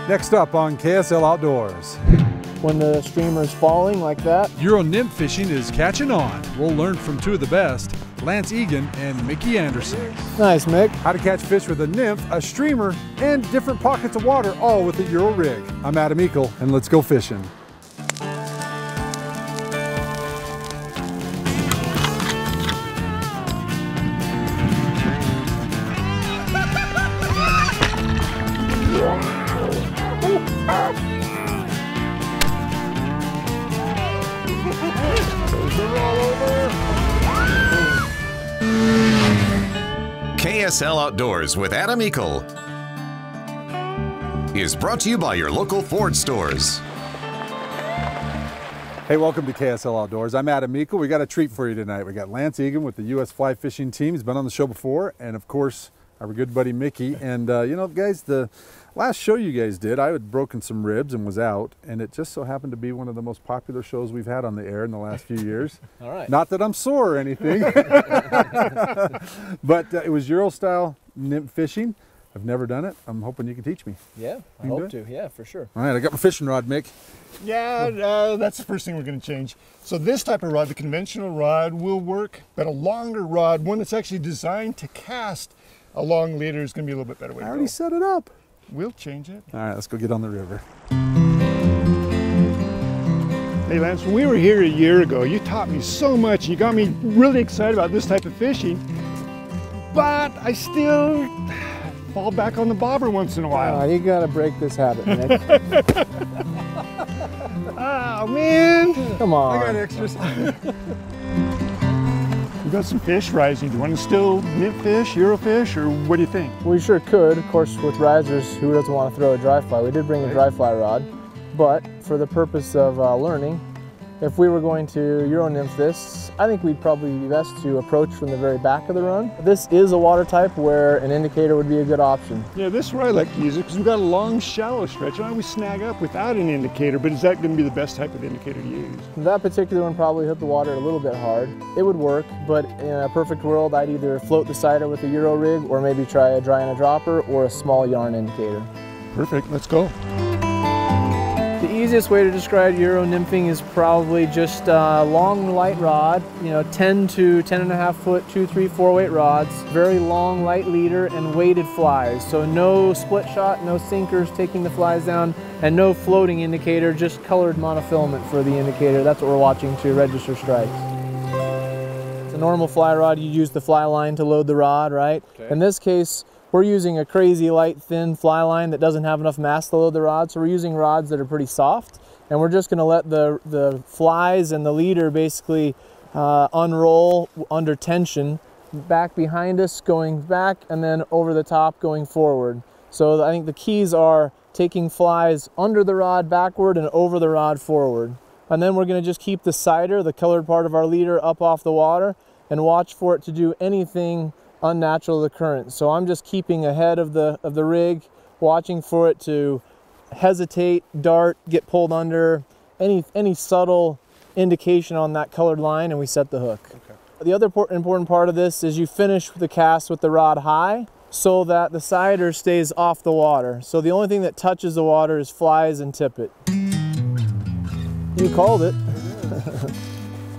Next up on KSL Outdoors. When the streamer is falling like that. Euro nymph fishing is catching on. We'll learn from two of the best, Lance Egan and Mickey Anderson. Nice, Mick. How to catch fish with a nymph, a streamer, and different pockets of water, all with a Euro rig. I'm Adam Eakle, and let's go fishing. KSL Outdoors with Adam Eakle is brought to you by your local Ford stores. Hey, welcome to KSL Outdoors. I'm Adam Eakle. We got a treat for you tonight. We got Lance Egan with the U.S. Fly Fishing Team. He's been on the show before, and of course, our good buddy Mickey. And you know, guys, the last show you guys did, I had broken some ribs and was out, and it just so happened to be one of the most popular shows we've had on the air in the last few years. All right. Not that I'm sore or anything, but it was Euro style nymph fishing. I've never done it. I'm hoping you can teach me. Yeah, I hope to. Yeah, for sure. All right, I got my fishing rod, Mick. Yeah, that's the first thing we're going to change. So this type of rod, the conventional rod, will work, but a longer rod, one that's actually designed to cast a long leader, is going to be a little bit better way to go. I already set it up. We'll change it. All right, let's go get on the river. Hey Lance, when we were here a year ago, you taught me so much. You got me really excited about this type of fishing, but I still fall back on the bobber once in a while. You got to break this habit, Nick. Oh man! Come on. I got extras. We've got some fish rising. Do you want to still nymph fish, Euro fish, or what do you think? We sure could. Of course, with risers, who doesn't want to throw a dry fly? We did bring a dry fly rod, but for the purpose of learning, if we were going to Euro nymph this, I think we'd probably be best to approach from the very back of the run. This is a water type where an indicator would be a good option. Yeah, this is where I like to use it because we've got a long, shallow stretch. I always snag up without an indicator, but is that going to be the best type of indicator to use? That particular one probably hit the water a little bit hard. It would work, but in a perfect world, I'd either float the cider with a Euro rig or maybe try a dry and a dropper or a small yarn indicator. Perfect, let's go. The easiest way to describe Euro nymphing is probably just a long, light rod, 10 to 10.5 foot, 2, 3, 4 weight rods, very long, light leader, and weighted flies. So no split shot, no sinkers taking the flies down, and no floating indicator, just colored monofilament for the indicator. That's what we're watching to register strikes. It's a normal fly rod, you use the fly line to load the rod, right? Okay. In this case, we're using a crazy light, thin fly line that doesn't have enough mass to load the rod, so we're using rods that are pretty soft, and we're just going to let the flies and the leader basically unroll under tension, back behind us, going back, and then over the top, going forward. So I think the keys are taking flies under the rod backward and over the rod forward. And then we're going to just keep the cider, the colored part of our leader, up off the water, and watch for it to do anything unnatural to the current. So I'm just keeping ahead of the rig, watching for it to hesitate, dart, get pulled under, any subtle indication on that colored line, and we set the hook. Okay. The other important part of this is you finish the cast with the rod high so that the cider stays off the water. So the only thing that touches the water is flies and tippet. You called it.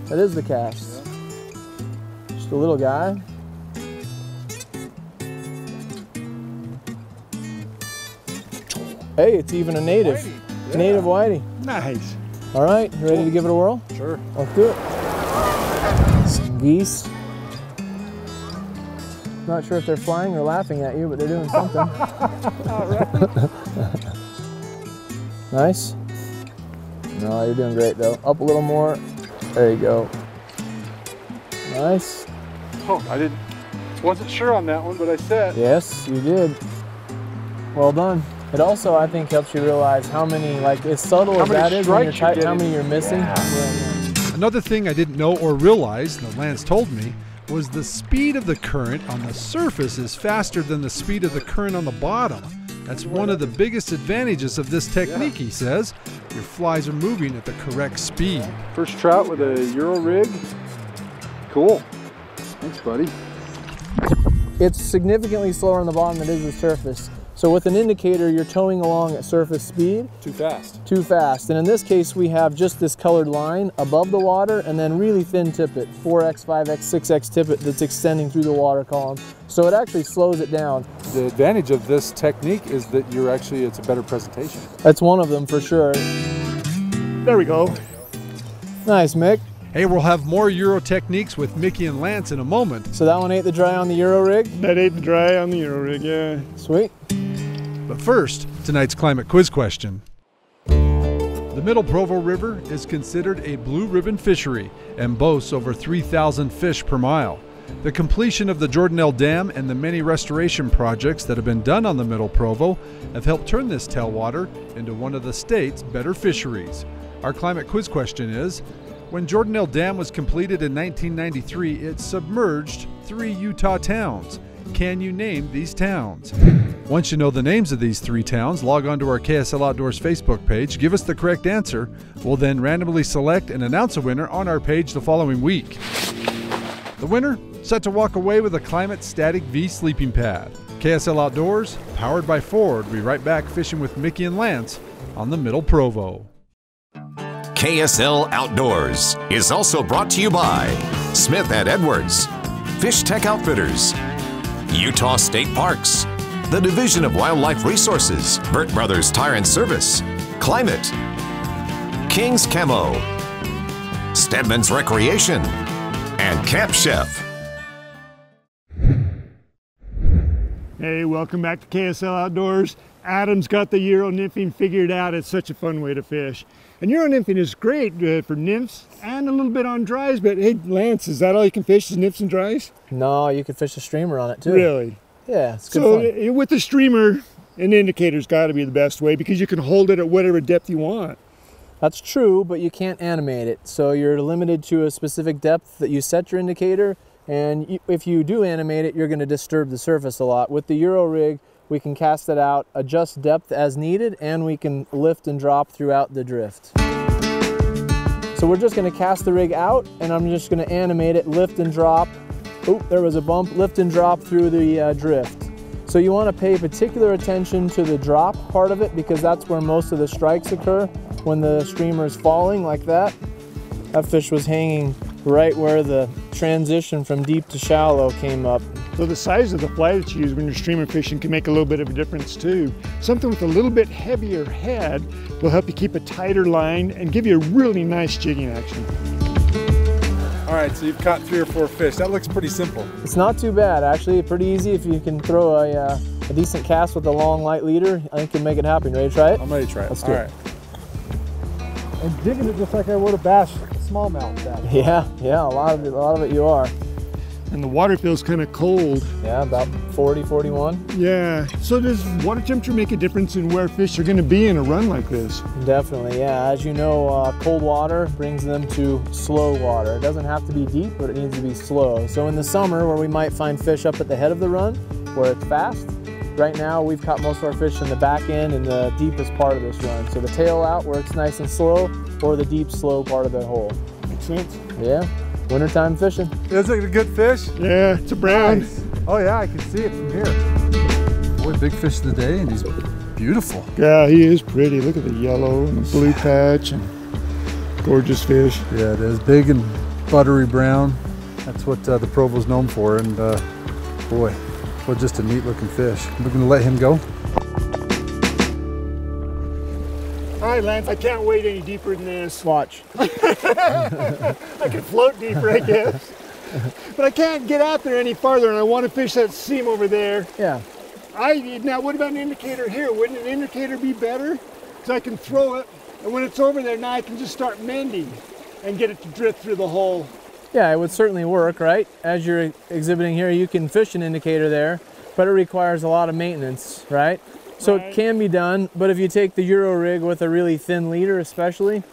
That is the cast. Just a little guy. Hey, it's even a native. Whitey. Yeah. Native whitey. Nice. All right, you ready to give it a whirl? Sure. Let's do it. Some geese. Not sure if they're flying or laughing at you, but they're doing something. All right. Nice. No, you're doing great though. Up a little more. There you go. Nice. Oh, wasn't sure on that one, but I set. Yes, you did. Well done. It also, I think, helps you realize how many, like, as subtle as that is when you're tight, how many you're missing. Yeah. Another thing I didn't know or realize, that Lance told me, was the speed of the current on the surface is faster than the speed of the current on the bottom. That's one of the biggest advantages of this technique, he says. Your flies are moving at the correct speed. First trout with a Euro rig. Cool. Thanks, buddy. It's significantly slower on the bottom than it is the surface. So with an indicator, you're towing along at surface speed. Too fast. Too fast. And in this case, we have just this colored line above the water and then really thin tippet, 4x, 5x, 6x tippet that's extending through the water column. So it actually slows it down. The advantage of this technique is that it's a better presentation. That's one of them for sure. There we go. Nice, Mick. Hey, we'll have more Euro techniques with Mickey and Lance in a moment. So that one ate the dry on the Euro rig? That ate the dry on the Euro rig, yeah. Sweet. But first, tonight's climate quiz question. The Middle Provo River is considered a blue ribbon fishery and boasts over 3,000 fish per mile. The completion of the Jordanelle Dam and the many restoration projects that have been done on the Middle Provo have helped turn this tailwater into one of the state's better fisheries. Our climate quiz question is, when Jordanelle Dam was completed in 1993, it submerged 3 Utah towns. Can you name these towns? Once you know the names of these 3 towns, log on to our KSL Outdoors Facebook page, give us the correct answer. We'll then randomly select and announce a winner on our page the following week. The winner, set to walk away with a Climate Static V sleeping pad. KSL Outdoors, powered by Ford. We'll be right back fishing with Mickey and Lance on the Middle Provo. KSL Outdoors is also brought to you by Smith & Edwards, Fish Tech Outfitters, Utah State Parks, the Division of Wildlife Resources, Burt Brothers Tire and Service, Climate, King's Camo, Stedman's Recreation, and Camp Chef. Hey, welcome back to KSL Outdoors. Adam's got the Euro nymphing figured out. It's such a fun way to fish. And Euro nymphing is great for nymphs and a little bit on dries, but hey, Lance, is that all you can fish is nymphs and dries? No, you can fish a streamer on it too. Really? Yeah, it's good fun. So with the streamer, an indicator's got to be the best way because you can hold it at whatever depth you want. That's true, but you can't animate it. So you're limited to a specific depth that you set your indicator, and if you do animate it, you're going to disturb the surface a lot. With the Euro rig, we can cast it out, adjust depth as needed, and we can lift and drop throughout the drift. So we're just going to cast the rig out, and I'm just going to animate it, lift and drop. Oh, there was a bump, lift and drop through the drift. So you want to pay particular attention to the drop part of it because that's where most of the strikes occur when the streamer is falling like that. That fish was hanging right where the transition from deep to shallow came up. So the size of the fly that you use when you're streamer fishing can make a little bit of a difference too. Something with a little bit heavier head will help you keep a tighter line and give you a really nice jigging action. All right, so you've caught 3 or 4 fish. That looks pretty simple. It's not too bad, actually. Pretty easy if you can throw a decent cast with a long, light leader. I think you can make it happen. Ready to try it? I'm ready to try it. Let's do it. And jigging it just like I would a bass smallmouth. Yeah, a lot of it you are. And the water feels kind of cold. Yeah, about 40, 41. Yeah. So does water temperature make a difference in where fish are going to be in a run like this? Definitely, yeah. As you know, cold water brings them to slow water. It doesn't have to be deep, but it needs to be slow. So in the summer, where we might find fish up at the head of the run, where it's fast, right now we've caught most of our fish in the back end and the deepest part of this run. So the tail out where it's nice and slow, or the deep, slow part of the hole. Makes sense. Yeah. Wintertime fishing. Is it a good fish? Yeah, it's a brown. Nice. Oh yeah, I can see it from here. Boy, big fish of the day, and he's beautiful. Yeah, he is pretty. Look at the yellow and the blue patch, and gorgeous fish. Yeah, it is big and buttery brown. That's what the Provo's known for, and boy, what just a neat looking fish. We're gonna let him go. All right, Lance, I can't wade any deeper than this. Watch. I can float deeper, I guess. But I can't get out there any farther, and I want to fish that seam over there. Yeah. Now, what about an indicator here? Wouldn't an indicator be better? Because I can throw it, and when it's over there, now I can just start mending and get it to drift through the hole. Yeah, it would certainly work, right? As you're exhibiting here, you can fish an indicator there, but it requires a lot of maintenance, right? So it can be done, but if you take the Euro rig with a really thin leader especially,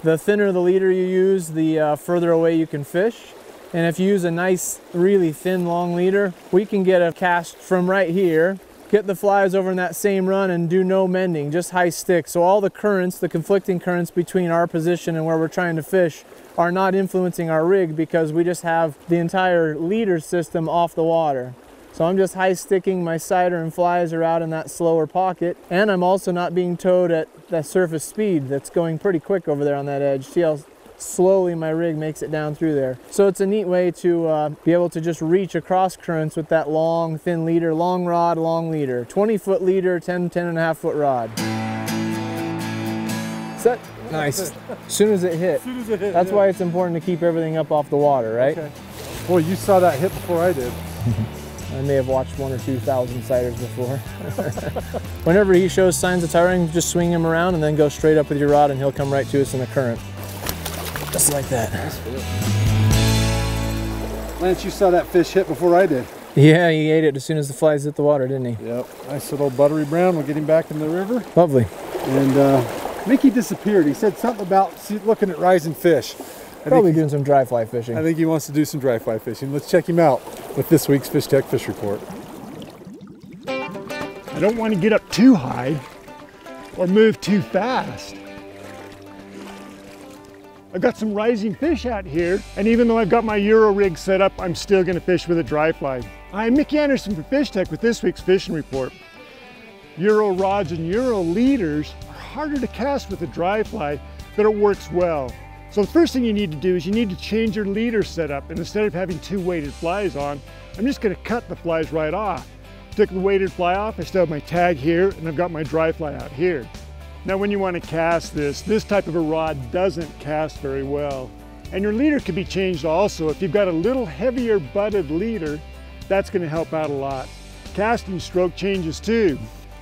the thinner the leader you use, the further away you can fish. And if you use a nice, really thin, long leader, we can get a cast from right here, get the flies over in that same run and do no mending, just high stick. So all the currents, the conflicting currents between our position and where we're trying to fish are not influencing our rig because we just have the entire leader system off the water. So I'm just high sticking, my cider and flies are out in that slower pocket, and I'm also not being towed at that surface speed that's going pretty quick over there on that edge. See how slowly my rig makes it down through there. So it's a neat way to be able to just reach across currents with that long, thin leader, long rod, long leader. 20-foot leader, 10.5 foot rod. Set. Nice. As soon as it hit. That's why it's important to keep everything up off the water, right? Okay. Boy, you saw that hit before I did. I may have watched 1,000 or 2,000 ciders before. Whenever he shows signs of tiring, just swing him around and then go straight up with your rod and he'll come right to us in the current. Just like that. Lance, you saw that fish hit before I did. Yeah, he ate it as soon as the flies hit the water, didn't he? Yep. Nice little buttery brown. We'll get him back in the river. Lovely. And Mickey disappeared. He said something about looking at rising fish. Probably doing some dry fly fishing. I think he wants to do some dry fly fishing. Let's check him out with this week's Fish Tech Fish Report. I don't want to get up too high or move too fast. I've got some rising fish out here, and even though I've got my Euro rig set up, I'm still going to fish with a dry fly. I'm Mickey Anderson for Fish Tech with this week's fishing report. Euro rods and Euro leaders are harder to cast with a dry fly, but it works well. So the first thing you need to do is you need to change your leader setup, and instead of having two weighted flies on, I'm just going to cut the flies right off. Took the weighted fly off, I still have my tag here, and I've got my dry fly out here. Now when you want to cast this type of a rod doesn't cast very well. And your leader can be changed also. If you've got a little heavier butted leader, that's going to help out a lot. Casting stroke changes too.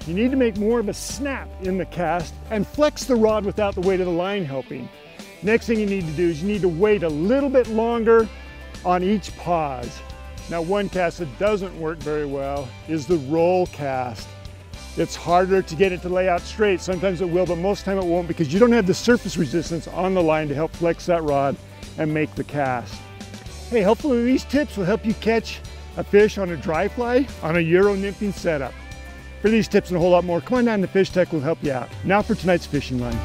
You need to make more of a snap in the cast and flex the rod without the weight of the line helping. Next thing you need to do is you need to wait a little bit longer on each pause. Now one cast that doesn't work very well is the roll cast. It's harder to get it to lay out straight. Sometimes it will, but most of the time it won't because you don't have the surface resistance on the line to help flex that rod and make the cast. Hey, hopefully these tips will help you catch a fish on a dry fly on a Euro nymphing setup. For these tips and a whole lot more, come on down to Fish Tech, we'll help you out. Now for tonight's fishing line.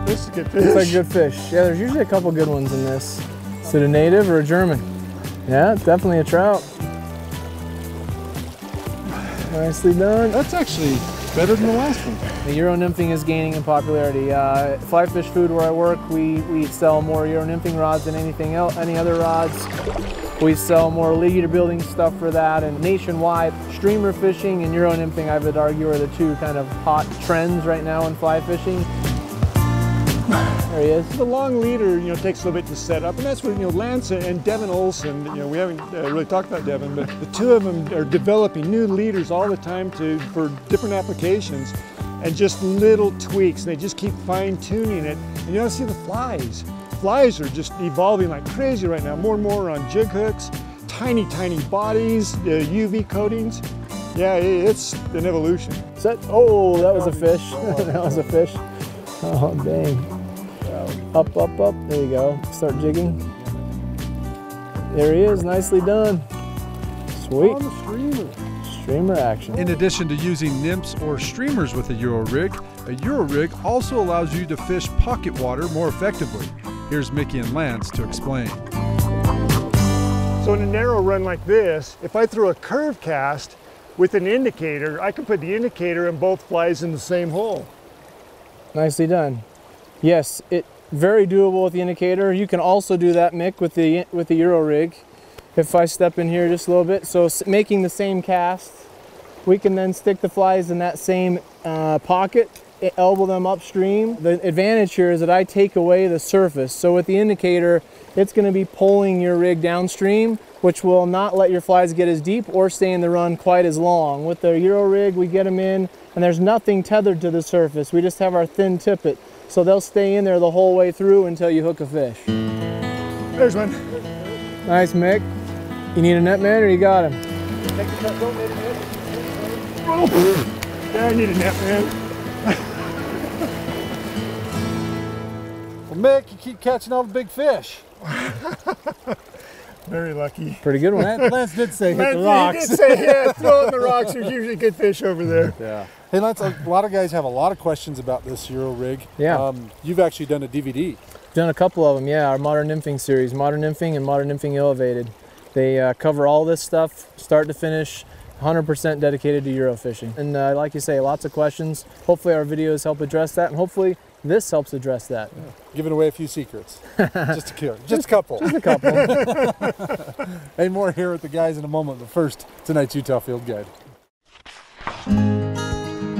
This is a good fish. Looks like a good fish. Yeah, there's usually a couple good ones in this. Is it a native or a German? Yeah, it's definitely a trout. Nicely done. That's actually better than the last one. The Euro nymphing is gaining in popularity. Fly Fish Food, where I work, we sell more Euro nymphing rods than anything else, any other rods. We sell more leader building stuff for that, and nationwide, streamer fishing and Euro nymphing, I would argue, are the two kind of hot trends right now in fly fishing. There he is. The long leader, takes a little bit to set up, and that's what, Lance and Devin Olson, we haven't really talked about Devin, but the two of them are developing new leaders all the time for different applications, and just little tweaks. They just keep fine-tuning it, and you don't see the flies. Flies are just evolving like crazy right now. More and more on jig hooks, tiny, tiny bodies, UV coatings. Yeah, it's an evolution. Set. Oh, that was a fish. That was a fish. Oh, dang. Up, up, up. There you go. Start jigging. There he is. Nicely done. Sweet. On the streamer. Streamer action. In addition to using nymphs or streamers with a Euro rig also allows you to fish pocket water more effectively. Here's Mickey and Lance to explain. So in a narrow run like this, if I throw a curve cast with an indicator, I can put the indicator and both flies in the same hole. Nicely done. Yes, very doable with the indicator. You can also do that, Mick, with the Euro rig. If I step in here just a little bit, so making the same cast, we can then stick the flies in that same pocket, elbow them upstream. The advantage here is that I take away the surface. So with the indicator, it's going to be pulling your rig downstream, which will not let your flies get as deep or stay in the run quite as long. With the Euro rig, we get them in, and there's nothing tethered to the surface. We just have our thin tippet. So they'll stay in there the whole way through until you hook a fish. There's one. Nice, Mick. You need a net, man, or you got him? Yeah, I need a net, man. Well, Mick, you keep catching all the big fish. Very lucky. Pretty good one. Lance did say hit Lance, the rocks. He did say, yeah, throw in the rocks. There's usually good fish over there. Yeah. Hey, Lance, a lot of guys have a lot of questions about this Euro rig. Yeah. You've actually done a DVD. Done a couple of them, yeah. Our Modern Nymphing series, Modern Nymphing and Modern Nymphing Elevated. They cover all this stuff, start to finish, 100% dedicated to Euro fishing. And like you say, lots of questions. Hopefully our videos help address that, and hopefully this helps address that. Yeah. Giving away a few secrets. Just a couple. Just a couple. Hey, more here with the guys in a moment, but first, tonight's Utah Field Guide.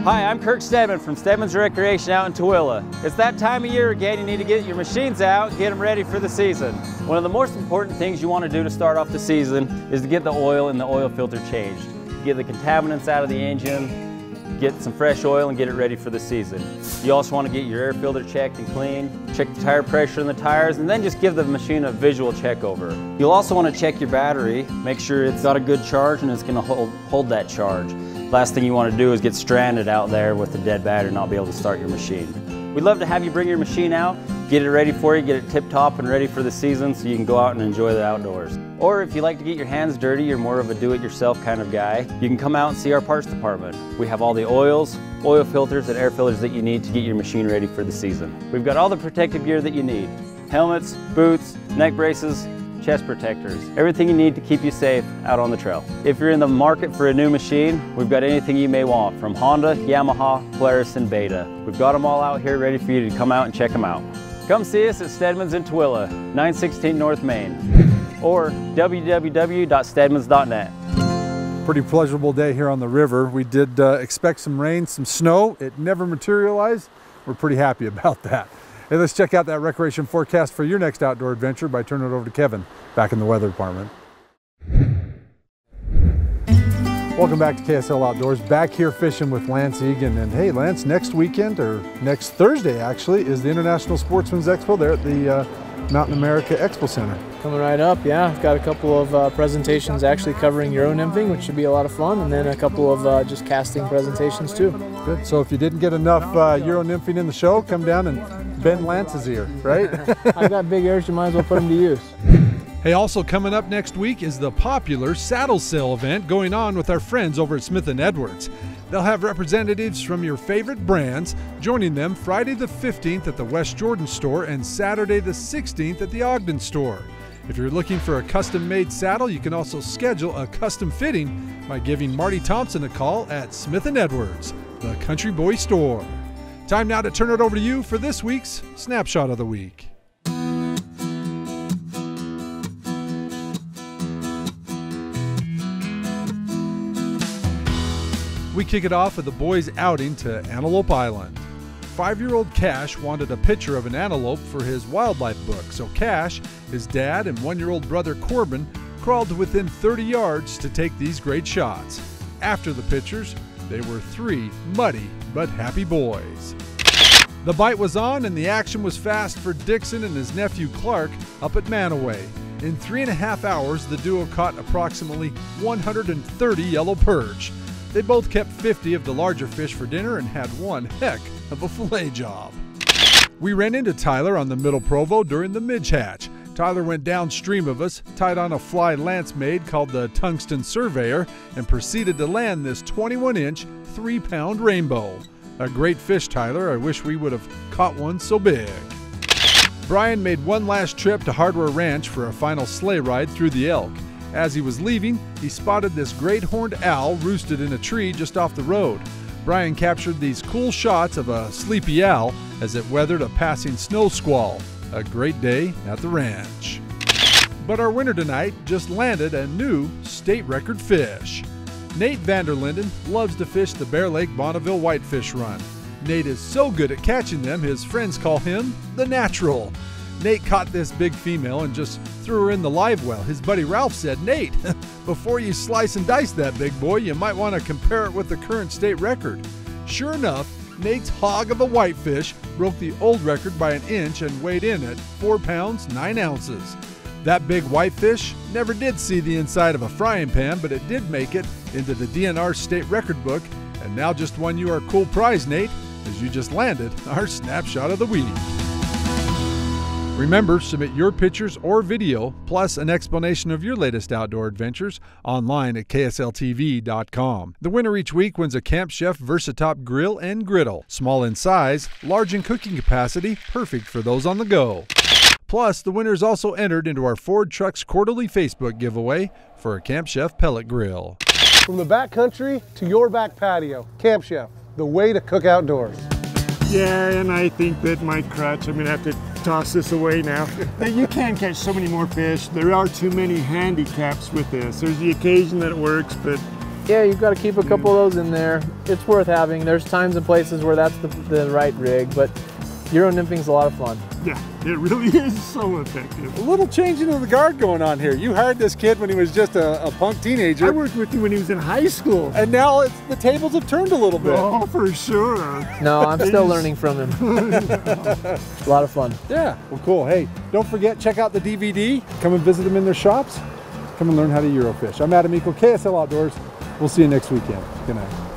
Hi, I'm Kirk Stedman from Stedman's Recreation out in Tooele. It's that time of year again, you need to get your machines out, get them ready for the season. One of the most important things you want to do to start off the season is to get the oil and the oil filter changed. Get the contaminants out of the engine, get some fresh oil and get it ready for the season. You also want to get your air filter checked and cleaned, check the tire pressure in the tires, and then just give the machine a visual check over. You'll also want to check your battery, make sure it's got a good charge and it's going to hold that charge. Last thing you want to do is get stranded out there with a dead battery and not be able to start your machine. We'd love to have you bring your machine out, get it ready for you, get it tip-top and ready for the season so you can go out and enjoy the outdoors. Or if you like to get your hands dirty, you're more of a do-it-yourself kind of guy, you can come out and see our parts department. We have all the oils, oil filters, and air filters that you need to get your machine ready for the season. We've got all the protective gear that you need. Helmets, boots, neck braces, chest protectors, everything you need to keep you safe out on the trail. If you're in the market for a new machine, we've got anything you may want from Honda, Yamaha, Polaris, and Beta. We've got them all out here ready for you to come out and check them out. Come see us at Stedman's in Tooele, 916 North Main, or www.stedmans.net. Pretty pleasurable day here on the river. We did expect some rain, some snow. It never materialized. We're pretty happy about that. Hey, let's check out that recreation forecast for your next outdoor adventure by turning it over to Kevin back in the weather department. Welcome back to KSL Outdoors. Back here fishing with Lance Egan. And hey, Lance, next weekend, or next Thursday actually, is the International Sportsman's Expo there at the Mountain America Expo Center. Coming right up, yeah. I've got a couple of presentations actually covering Euro nymphing, which should be a lot of fun, and then a couple of just casting presentations too. Good. So if you didn't get enough Euro nymphing in the show, come down and bend Lance's ear, right? I've got big ears, you might as well put them to use. Hey, also coming up next week is the popular saddle sale event going on with our friends over at Smith & Edwards. They'll have representatives from your favorite brands joining them Friday the 15th at the West Jordan store and Saturday the 16th at the Ogden store. If you're looking for a custom-made saddle, you can also schedule a custom fitting by giving Marty Thompson a call at Smith & Edwards, the Country Boy store. Time now to turn it over to you for this week's Snapshot of the Week. We kick it off with the boys' outing to Antelope Island. 5-year-old Cash wanted a picture of an antelope for his wildlife book, so Cash, his dad, and 1-year-old brother Corbin crawled to within 30 yards to take these great shots. After the pictures, they were 3 muddy but happy boys. The bite was on and the action was fast for Dixon and his nephew Clark up at Manaway. In 3.5 hours, the duo caught approximately 130 yellow perch. They both kept 50 of the larger fish for dinner and had one heck of a fillet job. We ran into Tyler on the Middle Provo during the midge hatch. Tyler went downstream of us, tied on a fly Lance made called the Tungsten Surveyor, and proceeded to land this 21-inch, 3-pound rainbow. A great fish, Tyler. I wish we would have caught one so big. Brian made one last trip to Hardware Ranch for a final sleigh ride through the elk. As he was leaving, he spotted this great horned owl roosted in a tree just off the road. Brian captured these cool shots of a sleepy owl as it weathered a passing snow squall. A great day at the ranch. But our winner tonight just landed a new state record fish. Nate Vanderlinden loves to fish the Bear Lake Bonneville Whitefish Run. Nate is so good at catching them, his friends call him the Natural. Nate caught this big female and just threw her in the live well. His buddy Ralph said, "Nate, before you slice and dice that big boy, you might want to compare it with the current state record." Sure enough, Nate's hog of a whitefish broke the old record by an inch and weighed in at 4 pounds, 9 ounces. That big whitefish never did see the inside of a frying pan, but it did make it into the DNR state record book, and now just won you our cool prize, Nate, as you just landed our Snapshot of the Week. Remember, submit your pictures or video, plus an explanation of your latest outdoor adventures online at ksltv.com. The winner each week wins a Camp Chef Versatop grill and griddle. Small in size, large in cooking capacity, perfect for those on the go. Plus, the winner is also entered into our Ford Trucks quarterly Facebook giveaway for a Camp Chef pellet grill. From the backcountry to your back patio, Camp Chef, the way to cook outdoors. Yeah, and I think that my crutch, I'm gonna have to toss this away now. You can catch so many more fish. There are too many handicaps with this. There's the occasion that it works, but Yeah, you've got to keep a couple of those in there. It's worth having. There's times and places where that's the right rig, but Euro nymphing's a lot of fun. yeah, it really is so effective. A little changing of the guard going on here. You hired this kid when he was just a punk teenager. I worked with him when he was in high school. And now the tables have turned a little bit. Oh, for sure. No, I'm still learning from him. A lot of fun. Yeah, well, cool. Hey, don't forget, check out the DVD. Come and visit them in their shops. Come and learn how to Eurofish. I'm Adam Eakle, KSL Outdoors. We'll see you next weekend. Good night.